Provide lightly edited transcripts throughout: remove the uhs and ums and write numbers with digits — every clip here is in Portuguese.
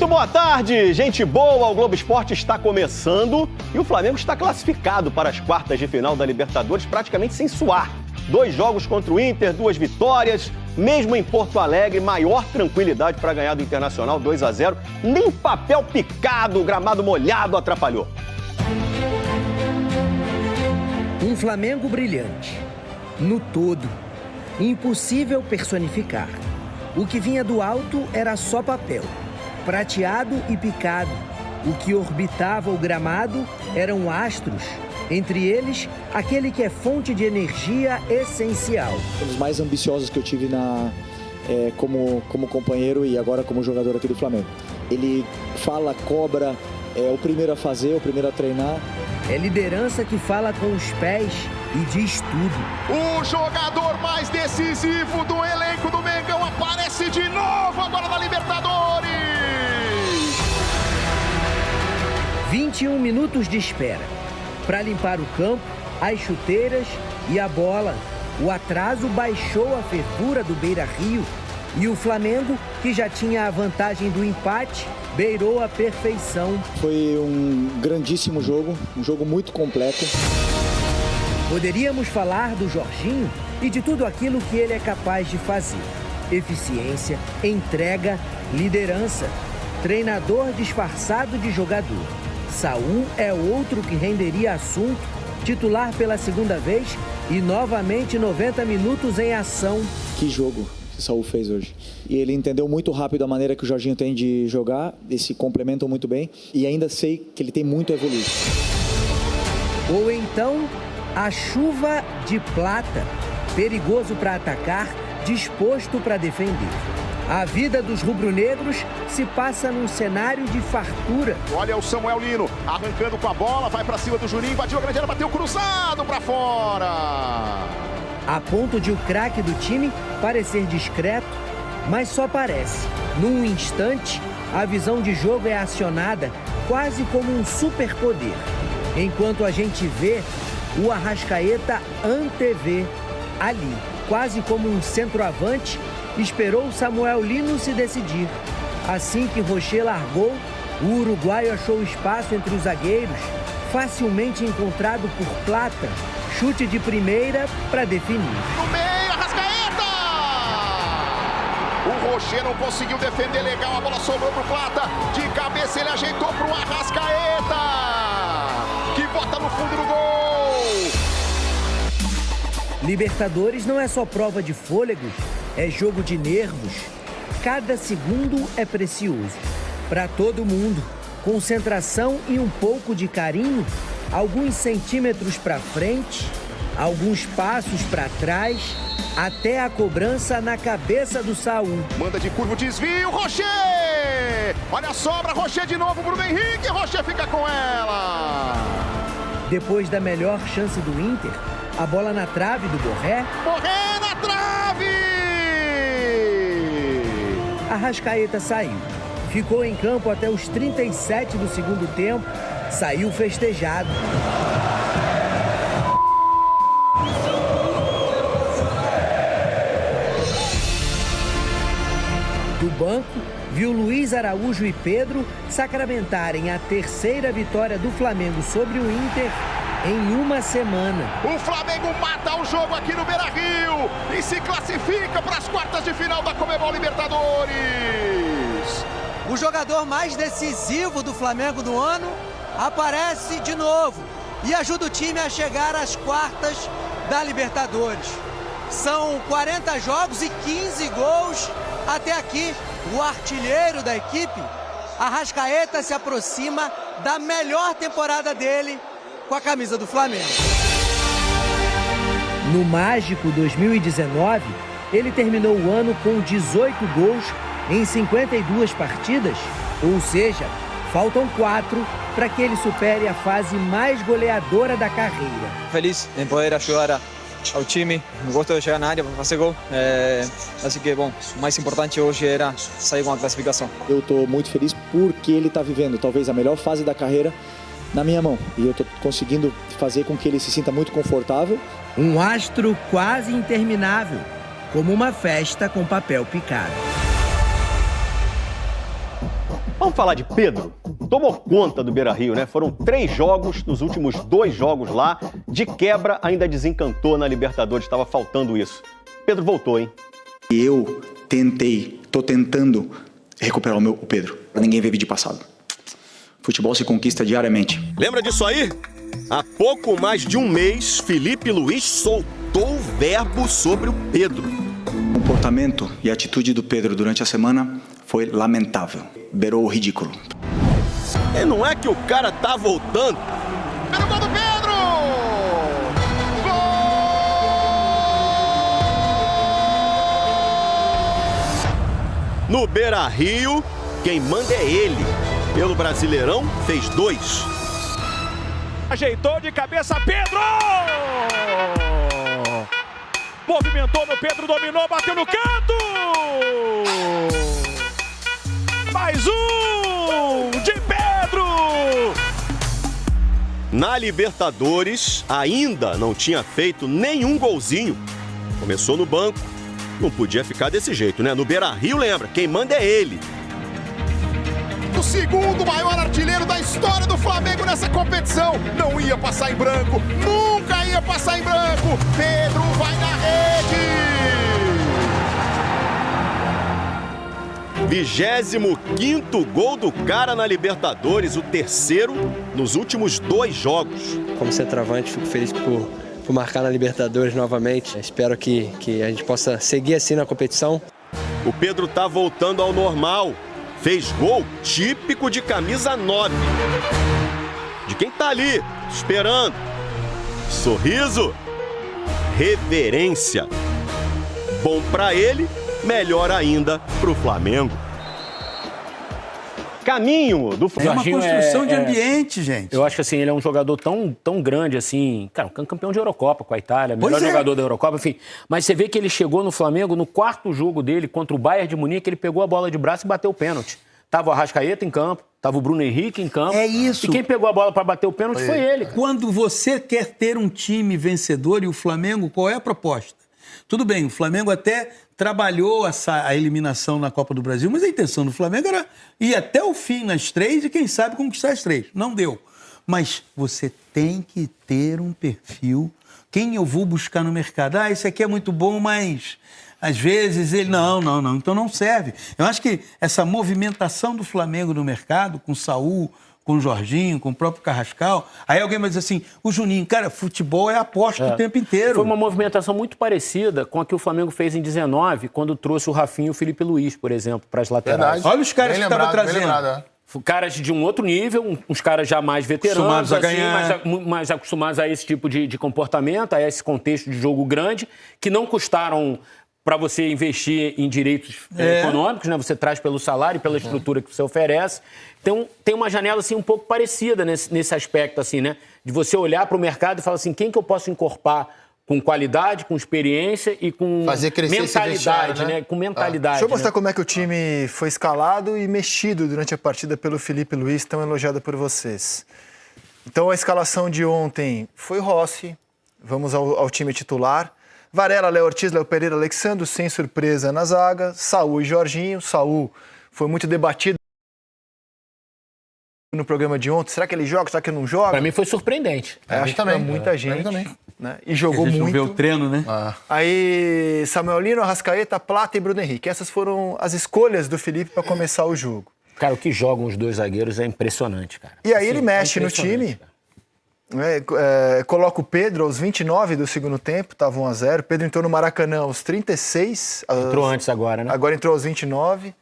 Muito boa tarde, gente boa. O Globo Esporte está começando e o Flamengo está classificado para as quartas de final da Libertadores praticamente sem suar. 2 jogos contra o Inter, 2 vitórias, mesmo em Porto Alegre, maior tranquilidade para ganhar do Internacional 2-0. Nem papel picado, gramado molhado atrapalhou. Um Flamengo brilhante, no todo, impossível personificar. O que vinha do alto era só papel, prateado e picado. O que orbitava o gramado eram astros, entre eles, aquele que é fonte de energia essencial. Um dos mais ambiciosos que eu tive como companheiro e agora como jogador aqui do Flamengo. Ele fala, cobra, é o primeiro a fazer, o primeiro a treinar. É liderança que fala com os pés e diz tudo. O jogador mais decisivo do elenco do Mengão aparece de novo agora na Libertadores! 21 minutos de espera para limpar o campo, as chuteiras e a bola. O atraso baixou a fervura do Beira-Rio e o Flamengo, que já tinha a vantagem do empate, beirou a perfeição. Foi um grandíssimo jogo, um jogo muito completo. Poderíamos falar do Jorginho e de tudo aquilo que ele é capaz de fazer. Eficiência, entrega, liderança. Treinador disfarçado de jogador. Saúl é outro que renderia assunto, titular pela segunda vez e novamente 90 minutos em ação. Que jogo que o Saúl fez hoje. E ele entendeu muito rápido a maneira que o Jorginho tem de jogar, eles se complementam muito bem e ainda sei que ele tem muito a evoluir. Ou então, a chuva de plata, perigoso para atacar, disposto para defender. A vida dos rubro-negros se passa num cenário de fartura. Olha o Samuel Lino arrancando com a bola, vai para cima do Juninho, invadiu a grande área, bateu cruzado para fora. A ponto de o craque do time parecer discreto, mas só parece. Num instante, a visão de jogo é acionada quase como um superpoder. Enquanto a gente vê, o Arrascaeta antevê ali, quase como um centroavante, esperou Samuel Lino se decidir. Assim que Rocher largou, o uruguaio achou espaço entre os zagueiros, facilmente encontrado por Plata. Chute de primeira para definir. No meio, Arrascaeta! O Rocher não conseguiu defender legal, a bola sobrou pro Plata. De cabeça ele ajeitou pro Arrascaeta, que bota no fundo do gol. Libertadores não é só prova de fôlego, é jogo de nervos. Cada segundo é precioso. Para todo mundo, concentração e um pouco de carinho, alguns centímetros para frente, alguns passos para trás, até a cobrança na cabeça do Saúl. Manda de curva o desvio, Rocher! Olha a sobra, Rocher de novo, Bruno Henrique, Rocher fica com ela! Depois da melhor chance do Inter, a bola na trave do Borré. Borré na trave! Arrascaeta saiu. Ficou em campo até os 37 do segundo tempo. Saiu festejado. Do banco, viu Luiz Araújo e Pedro sacramentarem a terceira vitória do Flamengo sobre o Inter em uma semana. O Flamengo mata o jogo aqui no Beira-Rio e se classifica para as quartas de final da Conmebol Libertadores. O jogador mais decisivo do Flamengo do ano aparece de novo e ajuda o time a chegar às quartas da Libertadores. São 40 jogos e 15 gols até aqui. O artilheiro da equipe, Arrascaeta, se aproxima da melhor temporada dele com a camisa do Flamengo. No mágico 2019, ele terminou o ano com 18 gols em 52 partidas, ou seja, faltam 4 para que ele supere a fase mais goleadora da carreira. Feliz em poder ajudar ao time, gosto de chegar na área para fazer gol, assim que, bom, o mais importante hoje era sair com a classificação. Eu estou muito feliz porque ele está vivendo talvez a melhor fase da carreira na minha mão. E eu estou conseguindo fazer com que ele se sinta muito confortável. Um astro quase interminável, como uma festa com papel picado. Vamos falar de Pedro? Tomou conta do Beira-Rio, né? Foram 3 jogos, nos últimos 2 jogos lá. De quebra, ainda desencantou na Libertadores, estava faltando isso. Pedro voltou, hein? Eu tô tentando recuperar o Pedro. Ninguém vê vídeo passado. Futebol se conquista diariamente. Lembra disso aí? Há pouco mais de um mês, Felipe Luiz soltou o verbo sobre o Pedro. O comportamento e a atitude do Pedro durante a semana foi lamentável. Beirou o ridículo. E não é que o cara tá voltando? Pelo gol do Pedro! Gol! No Beira-Rio, quem manda é ele. Pelo Brasileirão, fez 2. Ajeitou de cabeça, Pedro! Movimentou no Pedro, dominou, bateu no canto! Mais um de Pedro! Na Libertadores, ainda não tinha feito nenhum golzinho. Começou no banco, não podia ficar desse jeito, né? No Beira-Rio, lembra, quem manda é ele. O segundo maior artilheiro da história do Flamengo nessa competição. Não ia passar em branco, nunca ia passar em branco. Pedro vai na rede! 25º gol do cara na Libertadores, o terceiro nos últimos 2 jogos. Como centroavante, fico feliz por marcar na Libertadores novamente. Espero que a gente possa seguir assim na competição. O Pedro tá voltando ao normal. Fez gol típico de camisa 9. De quem tá ali, esperando. Sorriso, reverência. Bom pra ele, melhor ainda pro Flamengo. Caminho do Flamengo. É uma construção de ambiente, gente. Eu acho que assim, ele é um jogador tão grande assim, cara, campeão de Eurocopa com a Itália, melhor jogador da Eurocopa, enfim. Mas você vê que ele chegou no Flamengo, no 4º jogo dele contra o Bayern de Munique, ele pegou a bola de braço e bateu o pênalti. Tava o Arrascaeta em campo, tava o Bruno Henrique em campo. É isso. E quem pegou a bola para bater o pênalti foi ele. Quando você quer ter um time vencedor e o Flamengo, qual é a proposta? Tudo bem, o Flamengo até trabalhou a eliminação na Copa do Brasil, mas a intenção do Flamengo era ir até o fim nas 3 e, quem sabe, conquistar as 3. Não deu. Mas você tem que ter um perfil. Quem eu vou buscar no mercado? Ah, esse aqui é muito bom, mas às vezes ele... Não. Então não serve. Eu acho que essa movimentação do Flamengo no mercado, com o Saúl, com o Jorginho, com o próprio Carrascal. Aí alguém vai dizer assim, o Juninho, cara, futebol é aposta o tempo inteiro. Foi uma movimentação muito parecida com a que o Flamengo fez em 19, quando trouxe o Rafinha e o Felipe Luiz, por exemplo, para as laterais. Verdade. Olha os caras que estavam trazendo. Caras de um outro nível, uns caras já mais veteranos, acostumados a ganhar. mais acostumados a esse tipo de comportamento, a esse contexto de jogo grande, que não custaram para você investir em direitos econômicos, né? Você traz pelo salário e pela estrutura que você oferece. Então, tem uma janela assim, um pouco parecida nesse aspecto, assim, né? De você olhar para o mercado e falar assim, quem que eu posso encorpar com qualidade, com experiência e com mentalidade, né? Com mentalidade. Deixa eu mostrar como é que o time foi escalado e mexido durante a partida pelo Felipe Luiz, tão elogiado por vocês. Então, a escalação de ontem foi Rossi. Vamos ao time titular. Varela, Léo Ortiz, Léo Pereira, Alexandre, sem surpresa na zaga. Saúl e Jorginho. Saúl foi muito debatido no programa de ontem. Será que ele joga? Será que ele não joga? Para mim foi surpreendente. Acho que também. Muita gente. Né? E jogou muito. A gente não vê o treino, né? Aí, Samuel Lino, Arrascaeta, Plata e Bruno Henrique. Essas foram as escolhas do Felipe para começar o jogo. Cara, o que jogam os 2 zagueiros é impressionante, cara. E aí ele mexe no time. Coloca o Pedro aos 29 do segundo tempo, estava 1-0. Pedro entrou no Maracanã aos 36. Entrou antes agora, né? Agora entrou aos 29.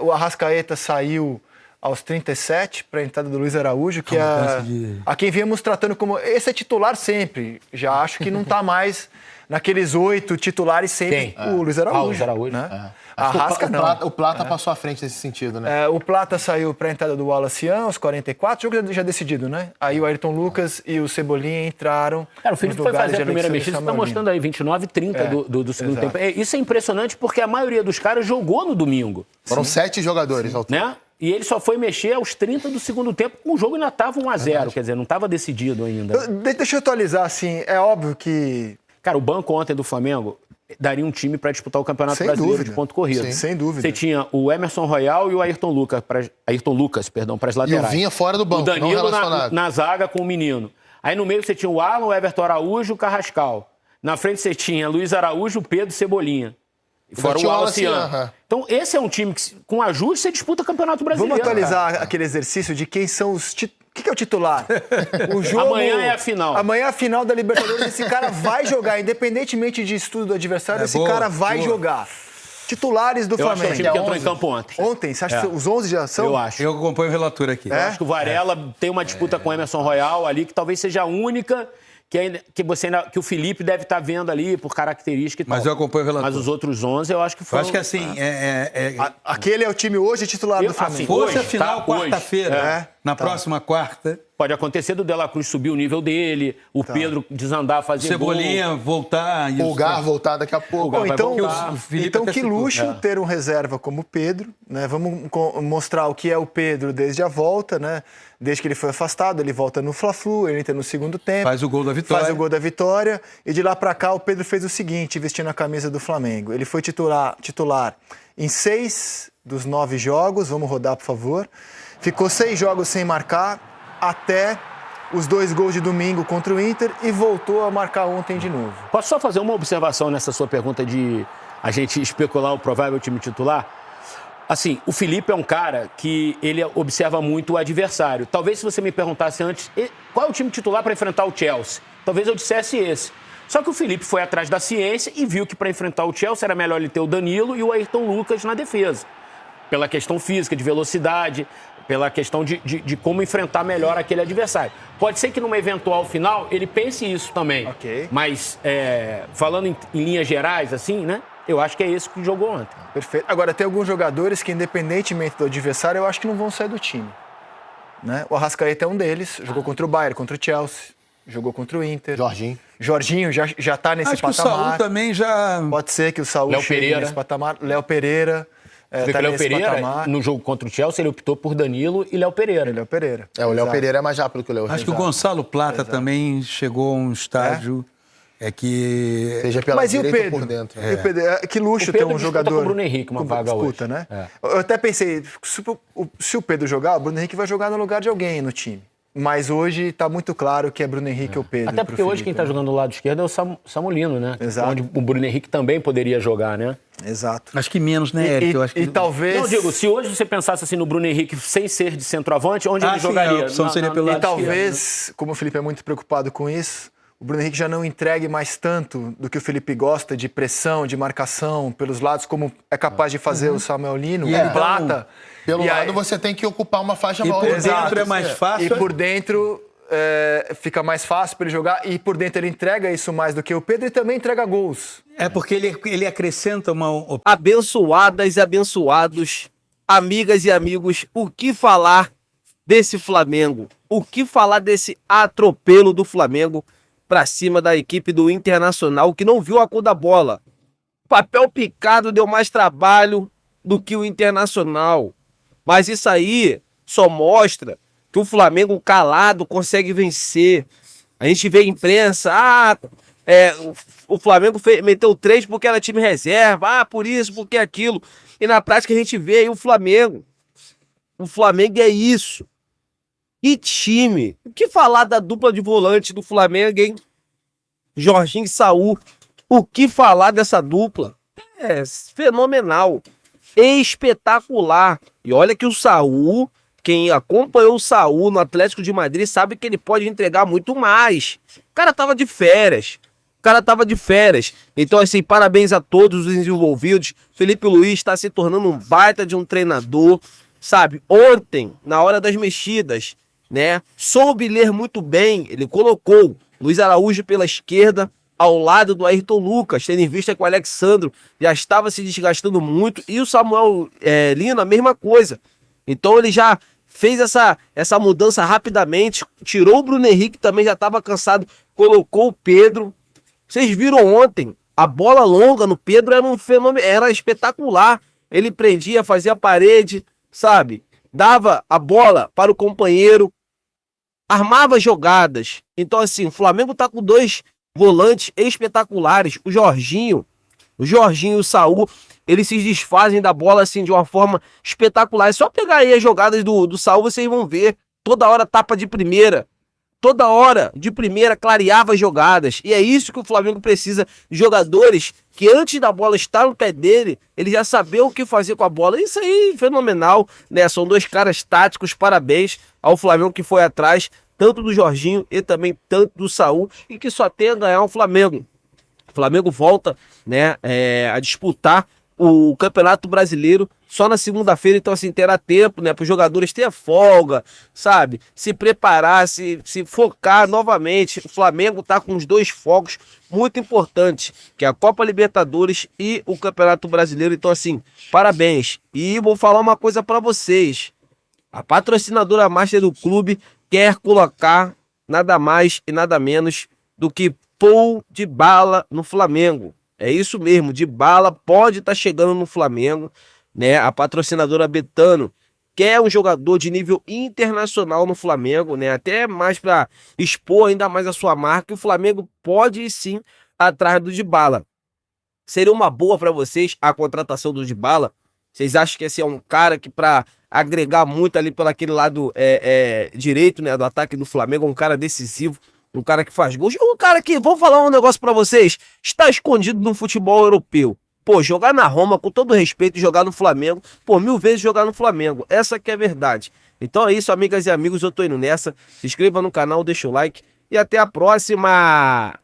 O Arrascaeta saiu aos 37 para a entrada do Luiz Araújo, que a quem viemos tratando como... Esse é titular sempre. Já acho que não está mais naqueles 8 titulares sempre. O Luiz Araújo. Luiz Araújo. Né? O Plata passou à frente nesse sentido, né? O Plata saiu para a entrada do Wallace aos 44, o jogo já decidido, né? Aí o Ayrton Lucas e o Cebolinha entraram. Cara, o Felipe foi fazer a primeira mexida, você está mostrando aí 29 e 30 do segundo tempo. Isso é impressionante porque a maioria dos caras jogou no domingo. Foram 7 jogadores ao todo. Né? E ele só foi mexer aos 30 do segundo tempo, com o jogo ainda estava 1-0, quer dizer, não estava decidido ainda. Deixa eu atualizar, assim, é óbvio que... Cara, o banco ontem do Flamengo daria um time para disputar o Campeonato Sem Brasileiro dúvida. de ponto corrido. Sim, sem dúvida. Você tinha o Emerson Royal e o Ayrton Lucas para as laterais. E o Vinha fora do banco, o Danilo não relacionado. na zaga com o menino. Aí no meio você tinha o Alan, o Everton Araújo e o Carrascal. Na frente você tinha Luiz Araújo, o Pedro Cebolinha. Fora o Alciano. Então, esse é um time que, com ajuste, você disputa o Campeonato Brasileiro. Vamos atualizar aquele exercício de quem são os... O que é o titular? O jogo... Amanhã é a final. Amanhã é a final da Libertadores. Esse cara vai jogar, independentemente de estudo do adversário, cara vai jogar. Titulares do Flamengo. Acho que é o time que entrou em campo ontem. Ontem? Você acha que os 11 já são? Eu acho. Eu acompanho o relator aqui. Eu acho que o Varela tem uma disputa com o Emerson Royal ali, que talvez seja a única... Que o Felipe deve estar vendo ali por característica e tal. Mas eu acompanho o relator. Mas os outros 11 eu acho que foram... Eu acho que assim... Aquele é o time hoje titular do Flamengo. Se fosse a final quarta-feira, na próxima quarta... Pode acontecer do De La Cruz subir o nível dele, o Pedro desandar, fazer Cebolinha voltar... Pulgar voltar daqui a pouco. Então que luxo ter um reserva como o Pedro, né? Vamos mostrar o que é o Pedro desde a volta, né? Desde que ele foi afastado, ele volta no Fla-Flu, ele entra no segundo tempo. Faz o gol da vitória. E de lá pra cá o Pedro fez o seguinte, vestindo a camisa do Flamengo. Ele foi titular em 6 dos 9 jogos, vamos rodar, por favor. Ficou 6 jogos sem marcar, até os 2 gols de domingo contra o Inter e voltou a marcar ontem de novo. Posso só fazer uma observação nessa sua pergunta de a gente especular o provável time titular? Assim, o Felipe é um cara que ele observa muito o adversário. Talvez se você me perguntasse antes qual é o time titular para enfrentar o Chelsea, talvez eu dissesse esse. Só que o Felipe foi atrás da ciência e viu que para enfrentar o Chelsea era melhor ele ter o Danilo e o Ayrton Lucas na defesa. Pela questão física, de velocidade, pela questão de como enfrentar melhor aquele adversário. Pode ser que numa eventual final ele pense isso também. Okay. Mas falando em linhas gerais, assim, né? Eu acho que é esse que jogou ontem. Perfeito. Agora, tem alguns jogadores que, independentemente do adversário, eu acho que não vão sair do time. Né? O Arrascaeta é um deles. Jogou contra o Bayern, contra o Chelsea. Jogou contra o Inter. Jorginho já tá nesse acho patamar. Acho que o Saúl também já... Pode ser que o Saúl chegue nesse patamar. Léo Pereira... Tá Léo Pereira, no jogo contra o Chelsea, ele optou por Danilo e Léo Pereira. O Léo Pereira é mais rápido que o Léo. Acho que o Gonçalo Plata também chegou a um estágio... Seja pela direita ou por dentro. E o Pedro, que luxo ter um jogador... com o Bruno Henrique uma vaga disputa, hoje. Né? Eu até pensei, se o Pedro jogar, o Bruno Henrique vai jogar no lugar de alguém no time. Mas hoje está muito claro que é Bruno Henrique ou Pedro. Até porque hoje quem está jogando do lado esquerdo é o Samulino, né? Exato. Onde o Bruno Henrique também poderia jogar, né? Exato. Acho que menos, né, Eric? Eu acho que... talvez... Não, digo, se hoje você pensasse assim no Bruno Henrique sem ser de centroavante, onde ele jogaria? Seria pelo lado e talvez, como o Felipe é muito preocupado com isso, o Bruno Henrique já não entregue mais tanto do que o Felipe gosta de pressão, de marcação pelos lados, como é capaz de fazer o Samuel Lino, o Plata. Pelo lado você tem que ocupar uma faixa maior. E por dentro é mais fácil. E por dentro fica mais fácil para ele jogar. E por dentro ele entrega isso mais do que o Pedro e também entrega gols. É porque ele acrescenta uma... Abençoadas e abençoados, amigas e amigos, o que falar desse Flamengo? O que falar desse atropelo do Flamengo para cima da equipe do Internacional, que não viu a cor da bola? Papel picado deu mais trabalho do que o Internacional. Mas isso aí só mostra que o Flamengo calado consegue vencer. A gente vê a imprensa, o Flamengo meteu 3 porque era time reserva, por isso, porque aquilo. E na prática a gente vê aí o Flamengo. O Flamengo é isso. Que time! O que falar da dupla de volante do Flamengo, hein? Jorginho e Saúl. O que falar dessa dupla? É fenomenal. Espetacular. E olha que o Saúl, quem acompanhou o Saúl no Atlético de Madrid, sabe que ele pode entregar muito mais. O cara tava de férias. Então, assim, parabéns a todos os envolvidos. Felipe Luiz está se tornando um baita de um treinador, sabe? Ontem, na hora das mexidas, né? Soube ler muito bem. Ele colocou Luiz Araújo pela esquerda, ao lado do Ayrton Lucas, tendo em vista que o Alexandro já estava se desgastando muito, e o Samuel Lino, a mesma coisa. Então ele já fez essa mudança rapidamente, tirou o Bruno Henrique, também já estava cansado, colocou o Pedro. Vocês viram ontem, a bola longa no Pedro era um fenômeno, era espetacular. Ele prendia, fazia a parede, sabe? Dava a bola para o companheiro, armava jogadas. Então, assim, o Flamengo tá com 2 volantes espetaculares. O Jorginho O Jorginho e o Saul, eles se desfazem da bola assim de uma forma espetacular. É só pegar aí as jogadas do Saul, vocês vão ver. Toda hora tapa de primeira. Toda hora de primeira clareava as jogadas. E é isso que o Flamengo precisa, de jogadores que antes da bola estar no pé dele, ele já sabia o que fazer com a bola. Isso aí, fenomenal, né? São dois caras táticos, parabéns ao Flamengo que foi atrás, tanto do Jorginho e também tanto do Saul, e que só tem a ganhar o Flamengo. O Flamengo volta, né, a disputar o Campeonato Brasileiro só na segunda-feira, então assim, terá tempo, né, para os jogadores terem folga, sabe, se preparar, se focar novamente. O Flamengo tá com os 2 focos muito importantes, que é a Copa Libertadores e o Campeonato Brasileiro, então assim, parabéns. E vou falar uma coisa para vocês, a patrocinadora master do clube quer colocar nada mais e nada menos do que Paul Dybala no Flamengo. É isso mesmo, Dybala pode estar chegando no Flamengo, né? A patrocinadora Betano quer um jogador de nível internacional no Flamengo, né? Até mais para expor ainda mais a sua marca. E o Flamengo pode sim atrás do Dybala. Seria uma boa para vocês a contratação do Dybala? Vocês acham que esse é um cara que para agregar muito ali pelo aquele lado direito, né, do ataque do Flamengo, um cara decisivo? Um cara que faz gols, um cara que, vou falar um negócio pra vocês, está escondido no futebol europeu. Pô, jogar na Roma, com todo respeito, jogar no Flamengo, pô, 1000 vezes jogar no Flamengo. Essa que é a verdade. Então é isso, amigas e amigos, eu tô indo nessa. Se inscreva no canal, deixa o like e até a próxima!